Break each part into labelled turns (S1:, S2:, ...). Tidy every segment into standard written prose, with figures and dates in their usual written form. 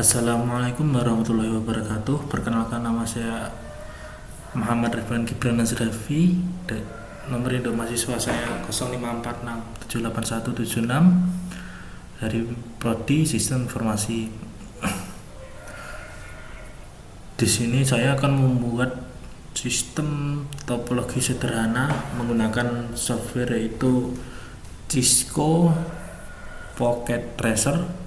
S1: Assalamualaikum warahmatullahi wabarakatuh. Perkenalkan, nama saya Muhammad Ridwan Gibran Nazrafi. Nomor induk mahasiswa saya 0546781176 dari Prodi Sistem Informasi. Di sini saya akan membuat sistem topologi sederhana menggunakan software yaitu Cisco Pocket Tracer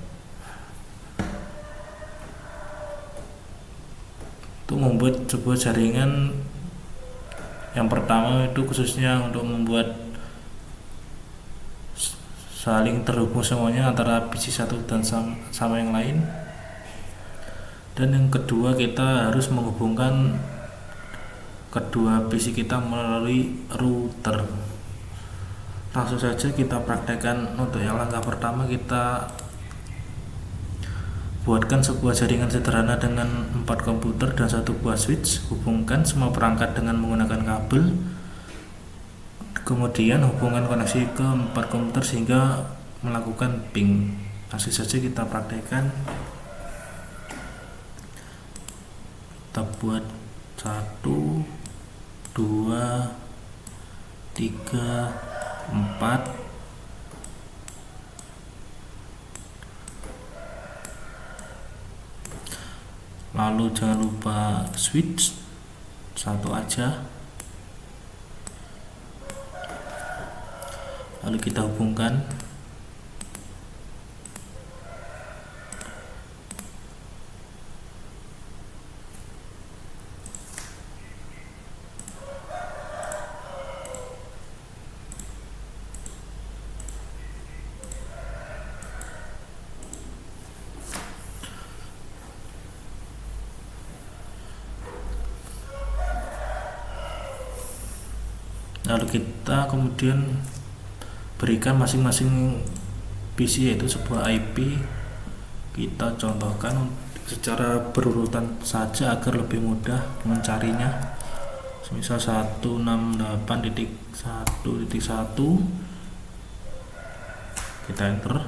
S1: untuk membuat sebuah jaringan. Yang pertama itu khususnya untuk membuat saling terhubung semuanya antara PC satu dan sama yang lain. Dan yang kedua, kita harus menghubungkan kedua PC kita melalui router. Langsung saja kita praktekkan. Untuk yang langkah pertama, kita buatkan sebuah jaringan sederhana dengan 4 komputer dan 1 buah switch. Hubungkan semua perangkat dengan menggunakan kabel. Kemudian hubungkan koneksi ke 4 komputer sehingga melakukan ping. Langsung saja kita praktekkan. Kita buat 1, 2, 3, 4. Lalu jangan lupa switch satu aja. Lalu kita hubungkan. Lalu kita kemudian berikan masing-masing PC yaitu sebuah IP. Kita contohkan secara berurutan saja agar lebih mudah mencarinya. Misal 168.1.1, kita enter.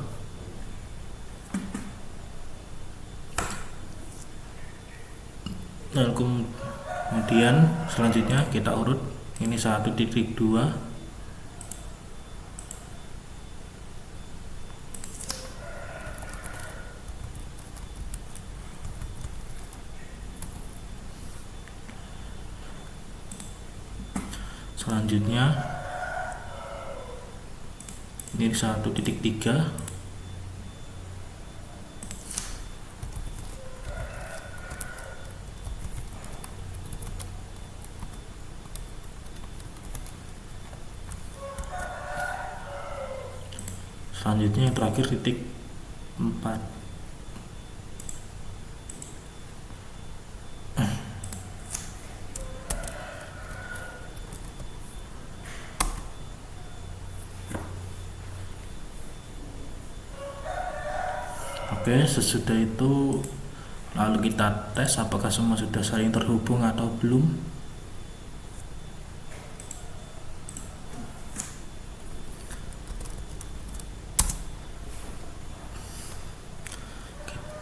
S1: Dan kemudian selanjutnya kita urut. Ini 1.2, selanjutnya ini 1.3, selanjutnya yang terakhir titik 4. Oke, sesudah itu lalu kita tes apakah semua sudah saling terhubung atau belum.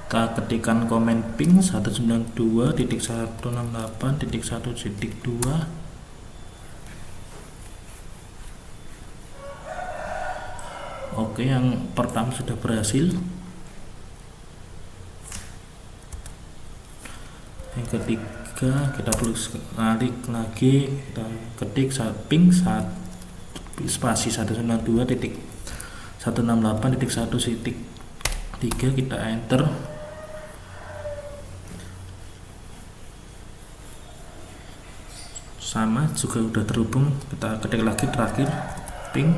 S1: Kita ketikkan komen ping 192.168.1.2. Oke, yang pertama sudah berhasil. Yang ketiga kita perlu narik lagi, kita ketik ping spasi 192.168.1.3, kita enter. Sama juga udah terhubung, kita ketik lagi terakhir ping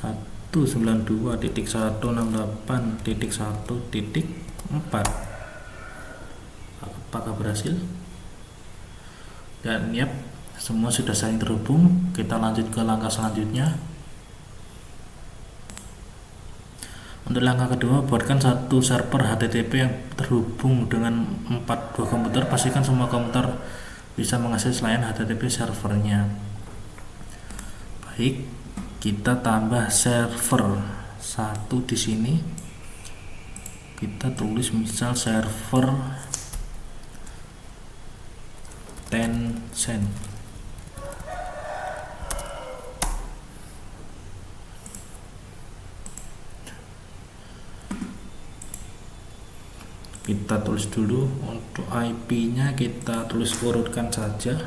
S1: 192.168.1.4. Apakah berhasil? Dan yap, semua sudah saling terhubung. Kita lanjut ke langkah selanjutnya. Untuk langkah kedua, buatkan satu server HTTP yang terhubung dengan 4 buah komputer. Pastikan semua komputer bisa mengakses layanan HTTP servernya. Baik, kita tambah server 1 di sini. kita tulis misal server Tencent. Kita tulis dulu untuk IP-nya, kita tulis urutkan saja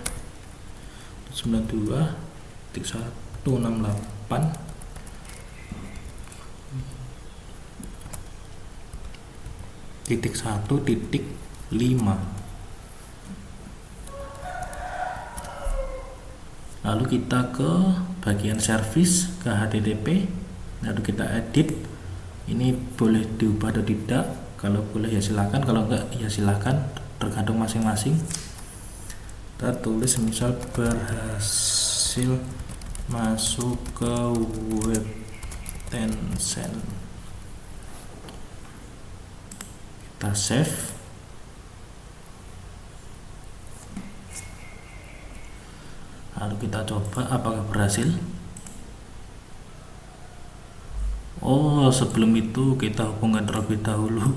S1: 92.168.1.5. Lalu kita ke bagian service, ke HTTP, lalu kita edit. Ini boleh diubah atau tidak. Kalau boleh ya silakan, kalau enggak ya silakan, tergantung masing-masing. Kita tulis misal berhasil masuk ke web Tencent. Kita save. Lalu kita coba apakah berhasil. Oh, sebelum itu kita hubungkan terlebih dahulu.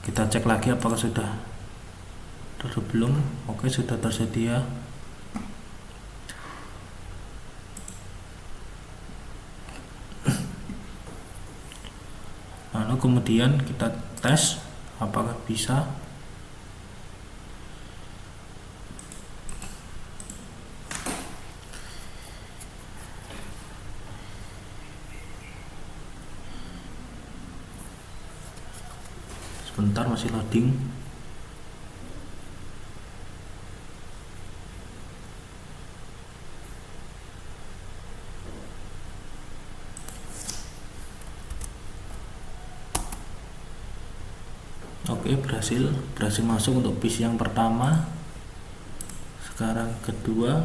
S1: Kita cek lagi apakah sudah atau belum. Oke, sudah tersedia. Lalu kemudian kita tes apakah bisa. Sebentar, masih loading. Oke, berhasil masuk untuk PC yang pertama. Sekarang kedua.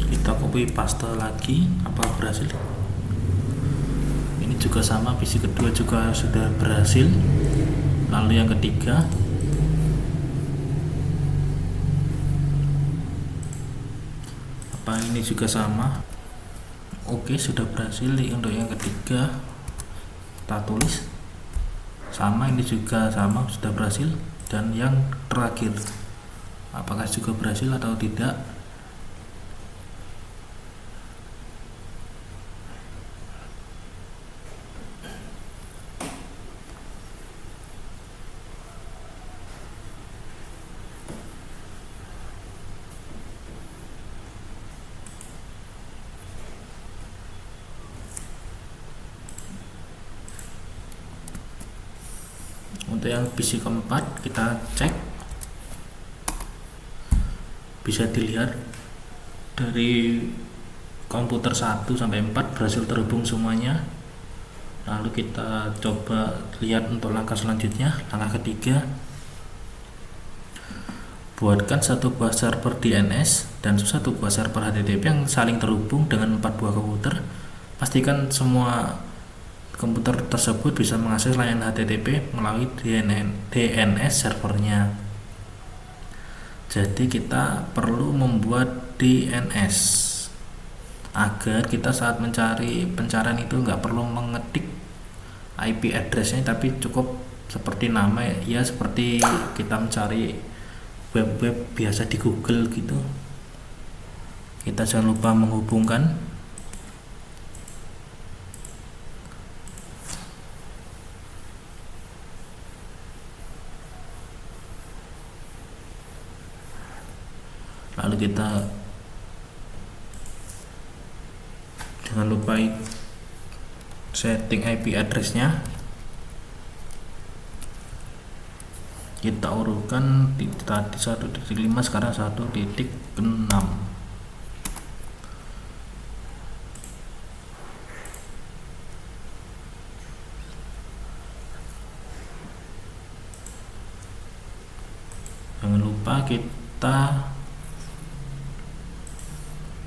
S1: Kita copy paste lagi, apakah berhasil. Ini juga sama, PC kedua juga sudah berhasil. Lalu yang ketiga, apa ini juga sama. Oke, sudah berhasil. Untuk yang ketiga kita tulis sama, ini juga sama, sudah berhasil. Dan yang terakhir, apakah juga berhasil atau tidak. Untuk yang PC keempat kita cek, bisa dilihat dari komputer 1 sampai 4 berhasil terhubung semuanya. Lalu kita coba lihat untuk langkah selanjutnya. Langkah ketiga, buatkan satu buah server DNS dan satu buah server HTTP yang saling terhubung dengan 4 buah komputer. Pastikan semua komputer tersebut bisa mengakses layanan HTTP melalui DNS servernya. Jadi kita perlu membuat DNS agar kita saat mencari pencarian itu nggak perlu mengetik IP addressnya, tapi cukup seperti nama ya, seperti kita mencari web-web biasa di Google gitu. Kita jangan lupa menghubungkan. Lalu kita jangan lupa setting IP addressnya. Kita urutkan tadi 1.5, sekarang 1.6. lupa kita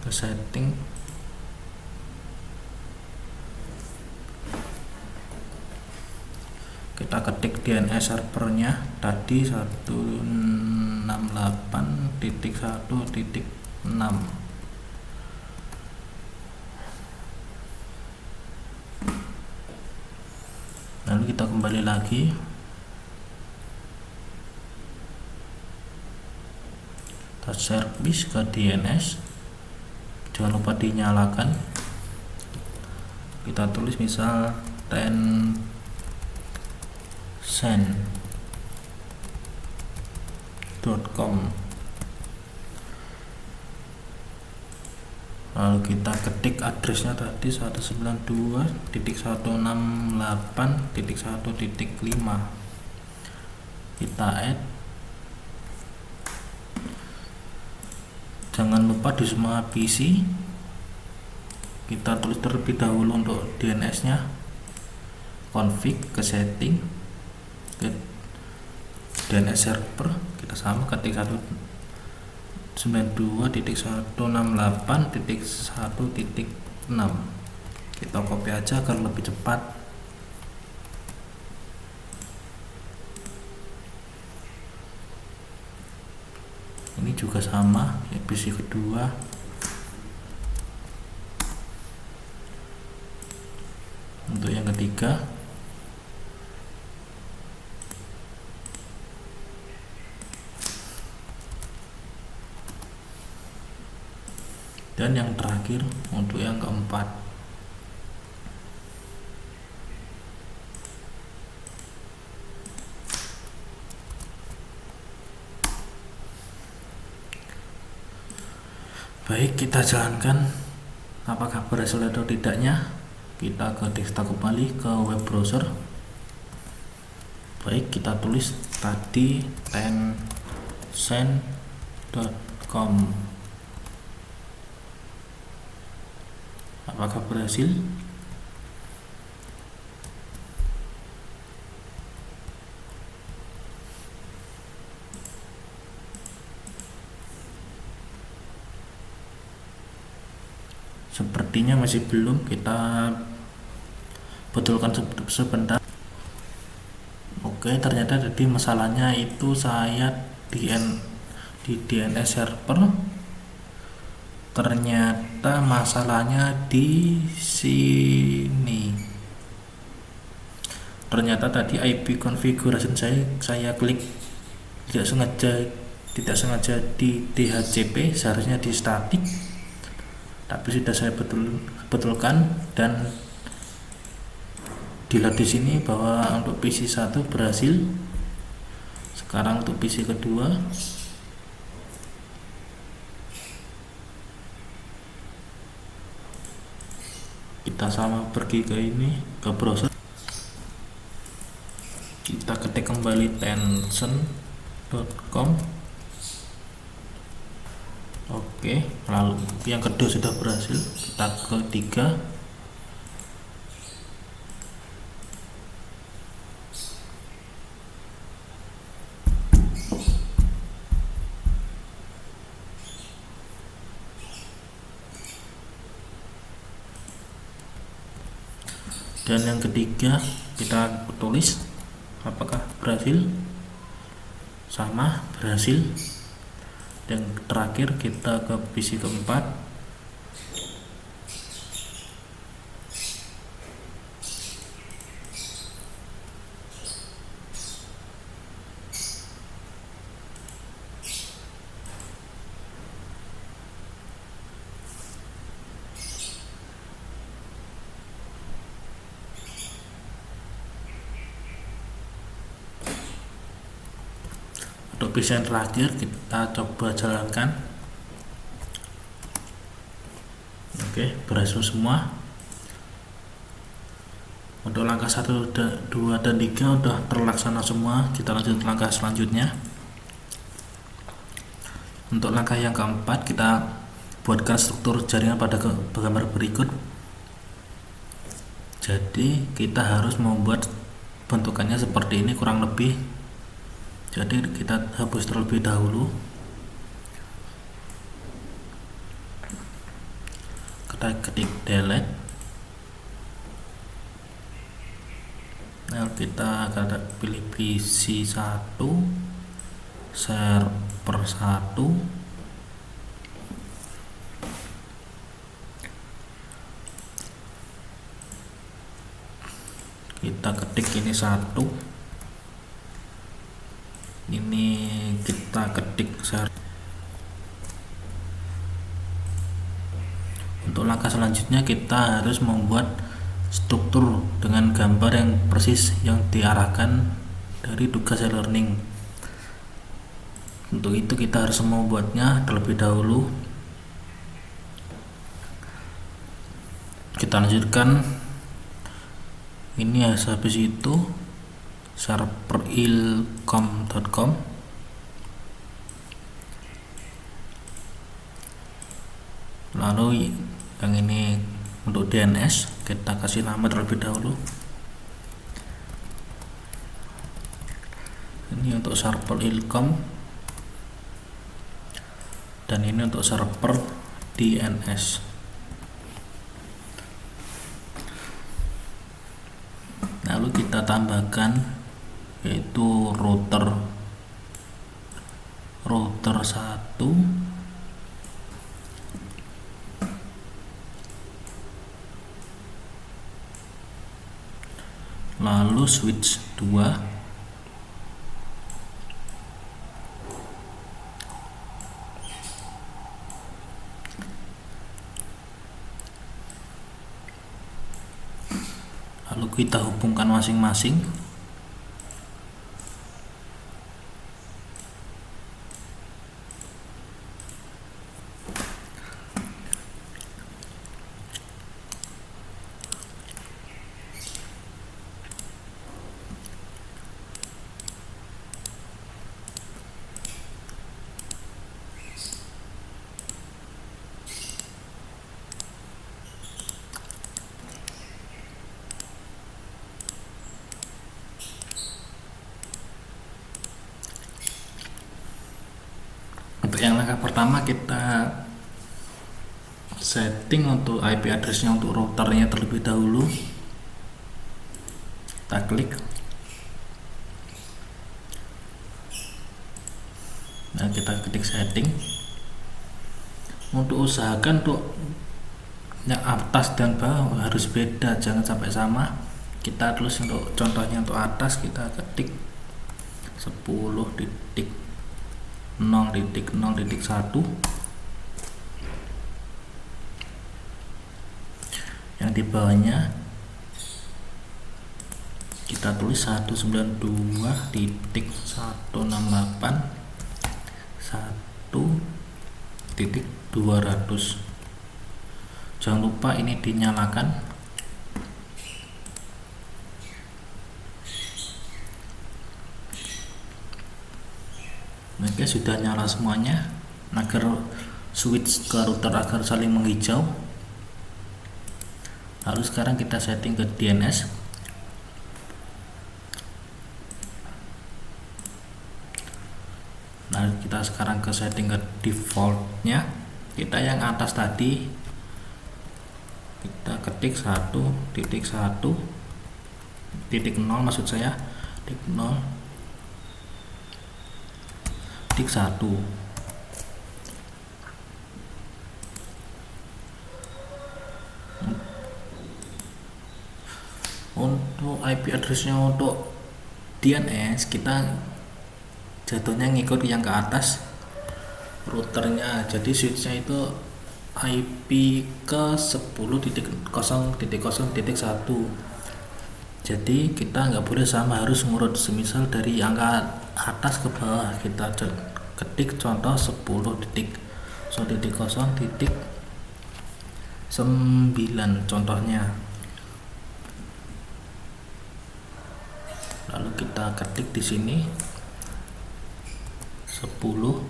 S1: ke setting, kita ketik DNS servernya tadi 168.1.6. lalu kita kembali lagi, kita service ke DNS, jangan lupa dinyalakan, kita tulis misal tencent.com, lalu kita ketik addressnya tadi 192.168.1.5, kita add. Jangan lupa di semua PC kita tulis terlebih dahulu untuk DNS nya, config, ke setting, ke DNS server, kita sama ketik 192.168.1.6, kita copy aja agar lebih cepat. Ini juga sama ya, PC kedua. Untuk yang ketiga, dan yang terakhir untuk yang keempat. Baik, kita jalankan apakah berhasil atau tidaknya. Kita ke desktop kembali, ke web browser. Baik, kita tulis tadi tencent.com. Apakah berhasil? Sepertinya masih belum, kita betulkan sebentar. Oke, ternyata tadi masalahnya itu saya di DNS server, ternyata masalahnya di sini. Ternyata tadi IP configuration saya klik tidak sengaja di DHCP, seharusnya di static, tapi sudah saya betulkan dan dilihat di sini bahwa untuk PC 1 berhasil. Sekarang untuk PC kedua, kita sama pergi ke ini, ke browser, kita ketik kembali tencent.com. Oke, lalu yang kedua sudah berhasil, kita ke ketiga. Dan yang ketiga kita tulis apakah berhasil, sama berhasil. Dan terakhir kita ke PC keempat, untuk PC yang terakhir kita coba jalankan. Oke, berhasil semua. Untuk langkah 1, 2, dan 3 udah terlaksana semua. Kita lanjut langkah selanjutnya. Untuk langkah yang keempat, kita buatkan struktur jaringan pada gambar berikut. Jadi kita harus membuat bentukannya seperti ini kurang lebih. Jadi kita hapus terlebih dahulu. Kita ketik delete. Nah, kita pilih PC 1 server 1. Kita ketik ini 1. Ini kita ketik server. Untuk langkah selanjutnya kita harus membuat struktur dengan gambar yang persis yang diarahkan dari tugas e-learning. Untuk itu kita harus membuatnya terlebih dahulu. Kita lanjutkan. Ini habis itu server ilkom.com. Lalu yang ini untuk DNS kita kasih nama terlebih dahulu. Ini untuk server ilkom dan ini untuk server DNS. Lalu kita tambahkan yaitu router 1, lalu switch 2, lalu kita hubungkan masing-masing. Untuk yang langkah pertama kita setting untuk IP addressnya untuk routernya terlebih dahulu. Kita klik. Nah, kita ketik setting. Untuk usahakan untuk yang atas dan bawah harus beda, jangan sampai sama. Kita tulis untuk contohnya untuk atas kita ketik 10.0.0.1. Yang di bawahnya kita tulis 192.168.1.200. Jangan lupa ini dinyalakan. Oke, sudah nyala semuanya. Agar switch ke router agar saling menghijau. Lalu sekarang kita setting ke DNS. Nah, kita sekarang ke setting ke defaultnya. Kita yang atas tadi kita ketik 1.1.0 maksud saya, titik 0.1. Untuk IP addressnya untuk DNS kita jatuhnya ngikut yang ke atas routernya, jadi switchnya itu IP ke 10.0.0.1. jadi kita nggak boleh sama, harus ngurut. Semisal dari angka atas ke bawah kita ketik contoh 10.0.0.9 contohnya. Lalu kita ketik di sini 10.0.0.9.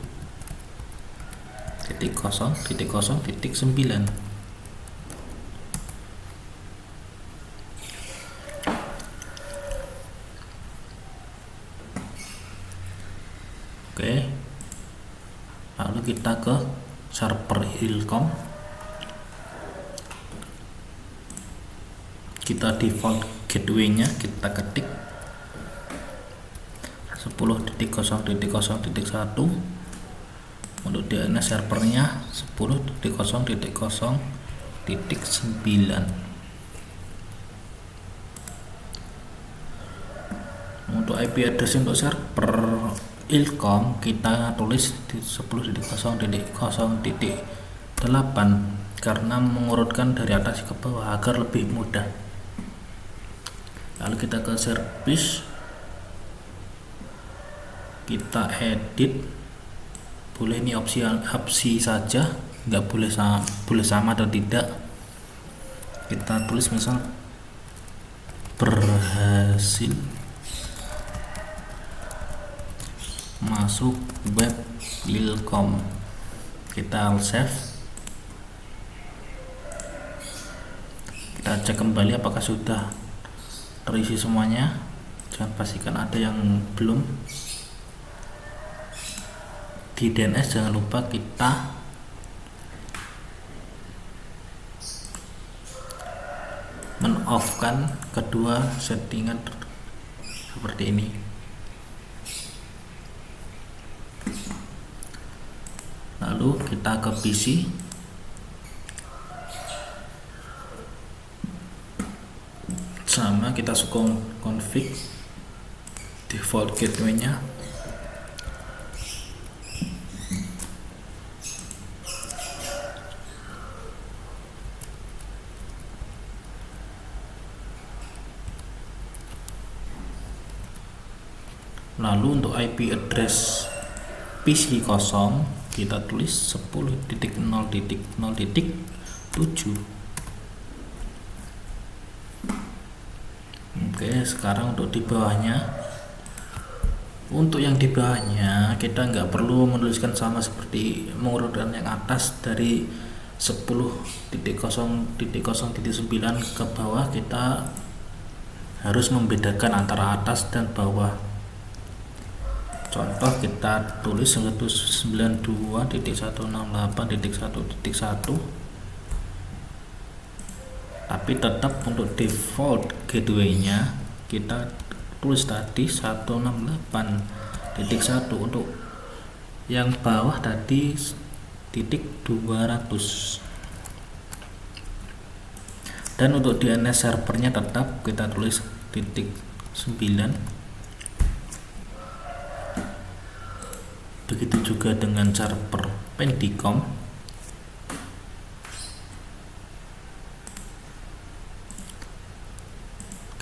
S1: lalu kita ke server Ilkom, kita default gateway-nya kita ketik 10.0.0.1 untuk DNS servernya 10.0.0.9. Untuk IP address untuk server Ilkom kita tulis di 10.0.0.8 karena mengurutkan dari atas ke bawah agar lebih mudah. Lalu kita ke service, kita edit, boleh ini opsi saja, nggak boleh sama atau tidak. Kita tulis misal berhasil masuk web Ilkom, kita save, kita cek kembali apakah sudah terisi semuanya. Jangan pastikan ada yang belum. Di DNS jangan lupa kita men-off-kan kedua settingan seperti ini. Lalu kita ke PC, sama kita config default gateway-nya, lalu untuk IP address PC kosong kita tulis 10.0.0.7. Oke, sekarang untuk di bawahnya, untuk yang di bawahnya kita nggak perlu menuliskan sama seperti mengurutkan yang atas dari 10.0.0.9 ke bawah. Kita harus membedakan antara atas dan bawah. Contoh kita tulis 192.168.1.1, tapi tetap untuk default gateway-nya kita tulis tadi 168.1, untuk yang bawah tadi .200, dan untuk DNS servernya tetap kita tulis .9. Begitu juga dengan server Pendicom,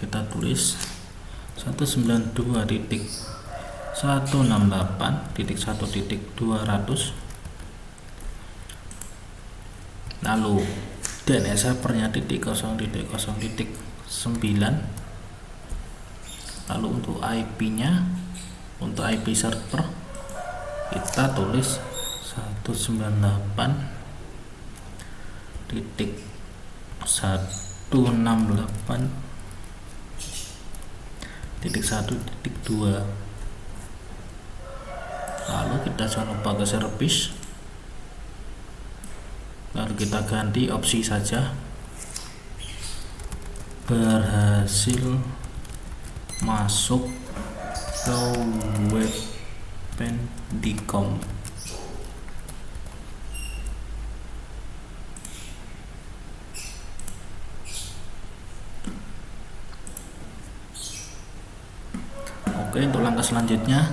S1: kita tulis 192.168.1.200. lalu DNS servernya .0.0.9. lalu untuk IP-nya, untuk IP server kita tulis 198.168.1.2. lalu kita jangan lupa ke service, lalu kita ganti opsi saja berhasil masuk ke web Pendicom. Oke, untuk langkah selanjutnya,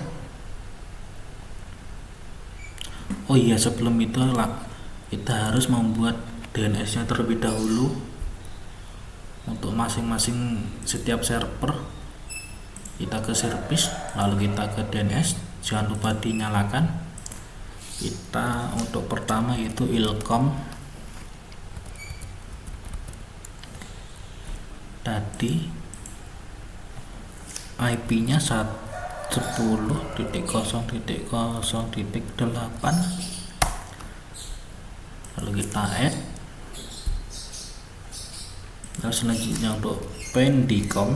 S1: oh iya, sebelum itu kita harus membuat DNS-nya terlebih dahulu untuk masing-masing setiap server. Kita ke service, lalu kita ke DNS, jangan lupa dinyalakan. Kita untuk pertama yaitu Ilkom, tadi IP-nya 10.0.0.8, lalu kita add. Lalu selanjutnya untuk Pendicom,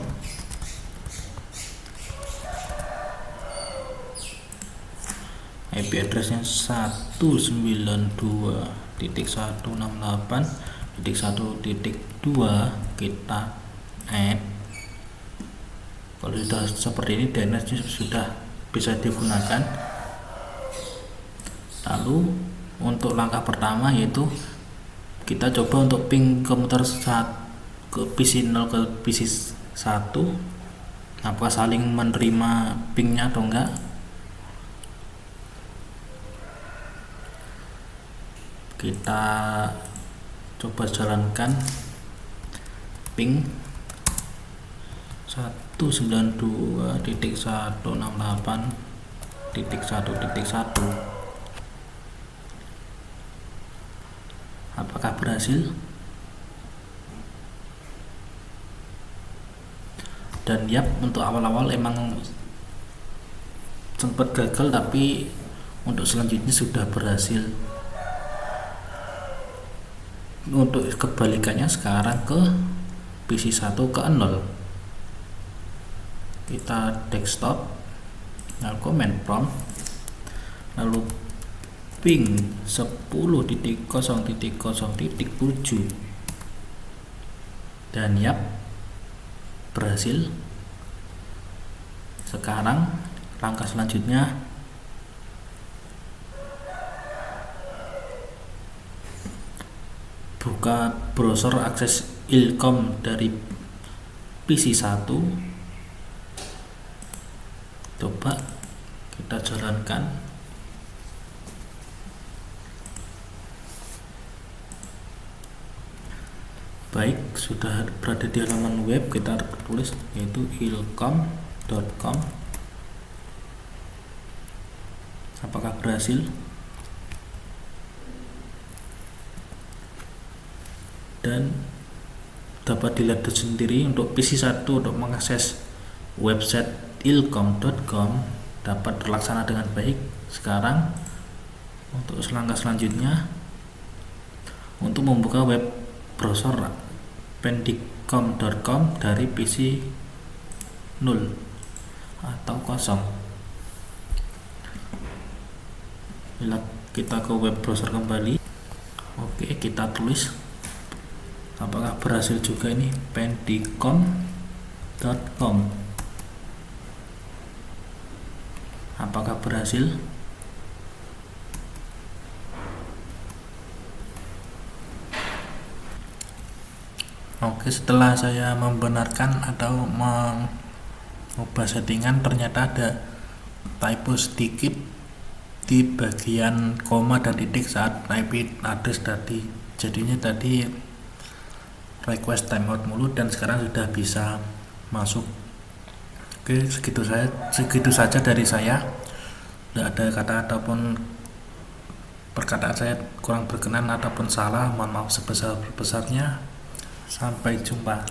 S1: IP addressnya 192.168.1.2 kita add. Kalau sudah seperti ini, DNS sudah bisa digunakan. Lalu untuk langkah pertama yaitu kita coba untuk ping komputer ke PC 0 ke PC 1, apakah saling menerima pingnya atau enggak. Kita coba jalankan ping 192.168.1.1. Apakah berhasil? Dan yap, untuk awal-awal emang sempat gagal, tapi untuk selanjutnya sudah berhasil. Untuk kebalikannya sekarang ke PC 1 ke 0, kita desktop, lalu command prompt, lalu ping 10.0.0.7 dan yap, berhasil. Sekarang langkah selanjutnya buka browser akses ilcom dari PC 1. Coba kita jalankan. Baik, sudah berada di halaman web, kita tulis yaitu ilcom.com. Apakah berhasil? Dan dapat dilihat sendiri untuk PC 1 untuk mengakses website ilcom.com dapat terlaksana dengan baik. Sekarang untuk langkah selanjutnya, untuk membuka web browser pendicom.com dari PC 0 atau kosong. Bila kita ke web browser kembali, oke, kita tulis apakah berhasil juga ini, pendicom.com. Apakah berhasil? Oke, setelah saya membenarkan atau mengubah settingan, ternyata ada typo sedikit di bagian koma dan titik saat IP address tadi. Jadinya tadi request timeout mulu dan sekarang sudah bisa masuk. Oke, segitu saja dari saya. Tidak ada kata ataupun perkataan saya kurang berkenan ataupun salah, mohon maaf sebesar-besarnya. Sampai jumpa.